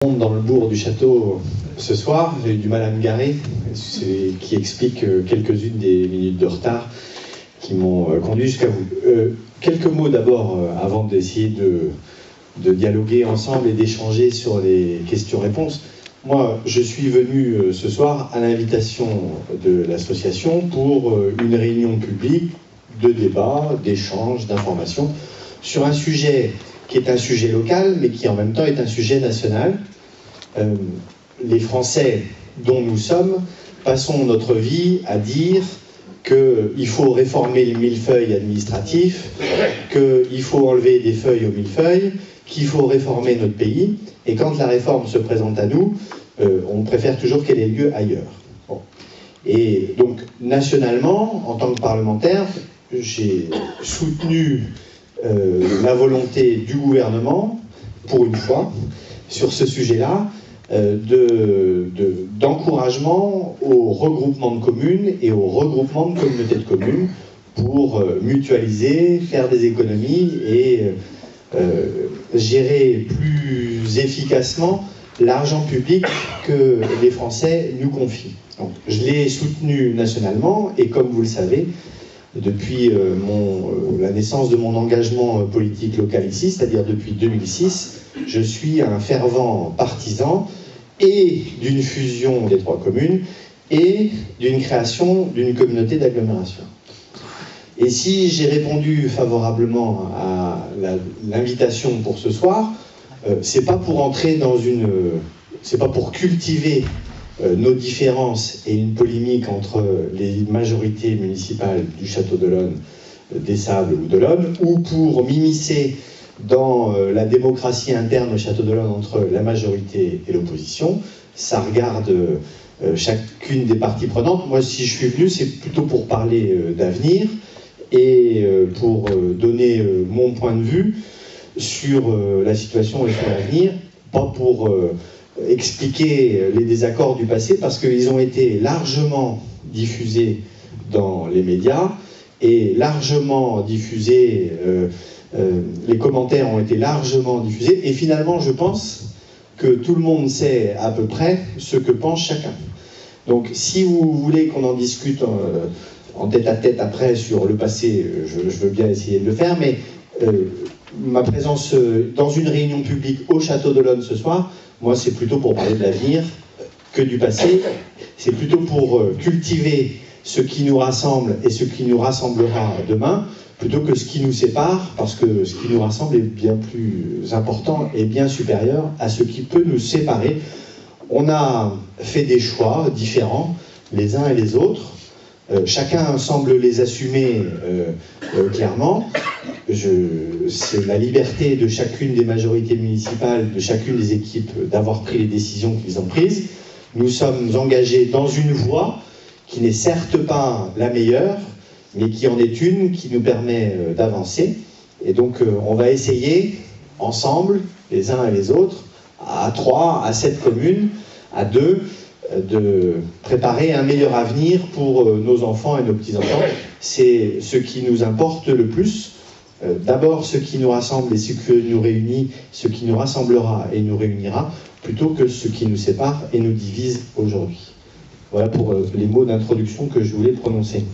Dans le bourg du château ce soir, j'ai eu du mal à me garer, ce qui explique quelques-unes des minutes de retard qui m'ont conduit jusqu'à vous. Quelques mots d'abord avant d'essayer de dialoguer ensemble et d'échanger sur les questions-réponses. Moi, je suis venu ce soir à l'invitation de l'association pour une réunion publique de débat, d'échange, d'information sur un sujet qui est un sujet local, mais qui en même temps est un sujet national. Les Français dont nous sommes passons notre vie à dire qu'il faut réformer le millefeuille administratif, qu'il faut enlever des feuilles au millefeuille, qu'il faut réformer notre pays, et quand la réforme se présente à nous, on préfère toujours qu'elle ait lieu ailleurs. Bon. Et donc, nationalement, en tant que parlementaire, j'ai soutenu la volonté du gouvernement, pour une fois, sur ce sujet-là, d'encouragement au regroupement de communes et au regroupement de communautés de communes pour mutualiser, faire des économies et gérer plus efficacement l'argent public que les Français nous confient. Donc, je l'ai soutenu nationalement et comme vous le savez, depuis la naissance de mon engagement politique local ici, c'est-à-dire depuis 2006, je suis un fervent partisan et d'une fusion des 3 communes et d'une création d'une communauté d'agglomération. Et si j'ai répondu favorablement à l'invitation pour ce soir, c'est pas pour entrer dans c'est pas pour cultiver nos différences et une polémique entre les majorités municipales du Château d'Olonne, des Sables ou d'Olonne, ou pour m'immiscer dans la démocratie interne au Château d'Olonne entre la majorité et l'opposition. Ça regarde chacune des parties prenantes. Moi, si je suis venu, c'est plutôt pour parler d'avenir et pour donner mon point de vue sur la situation et sur l'avenir, pas pour expliquer les désaccords du passé, parce qu'ils ont été largement diffusés dans les médias et largement diffusés, les commentaires ont été largement diffusés, et finalement je pense que tout le monde sait à peu près ce que pense chacun. Donc si vous voulez qu'on en discute en tête-à-tête après sur le passé, je veux bien essayer de le faire, mais ma présence dans une réunion publique au Château d'Olonne ce soir, moi c'est plutôt pour parler de l'avenir que du passé. C'est plutôt pour cultiver ce qui nous rassemble et ce qui nous rassemblera demain, plutôt que ce qui nous sépare, parce que ce qui nous rassemble est bien plus important et bien supérieur à ce qui peut nous séparer. On a fait des choix différents, les uns et les autres. Chacun semble les assumer clairement. C'est la liberté de chacune des majorités municipales, de chacune des équipes, d'avoir pris les décisions qu'ils ont prises. Nous sommes engagés dans une voie qui n'est certes pas la meilleure, mais qui en est une qui nous permet d'avancer. Et donc on va essayer, ensemble, les uns et les autres, à 3, à 7 communes, à 2, de préparer un meilleur avenir pour nos enfants et nos petits-enfants. C'est ce qui nous importe le plus. D'abord ce qui nous rassemble et ce qui nous réunit, ce qui nous rassemblera et nous réunira, plutôt que ce qui nous sépare et nous divise aujourd'hui. Voilà pour les mots d'introduction que je voulais prononcer.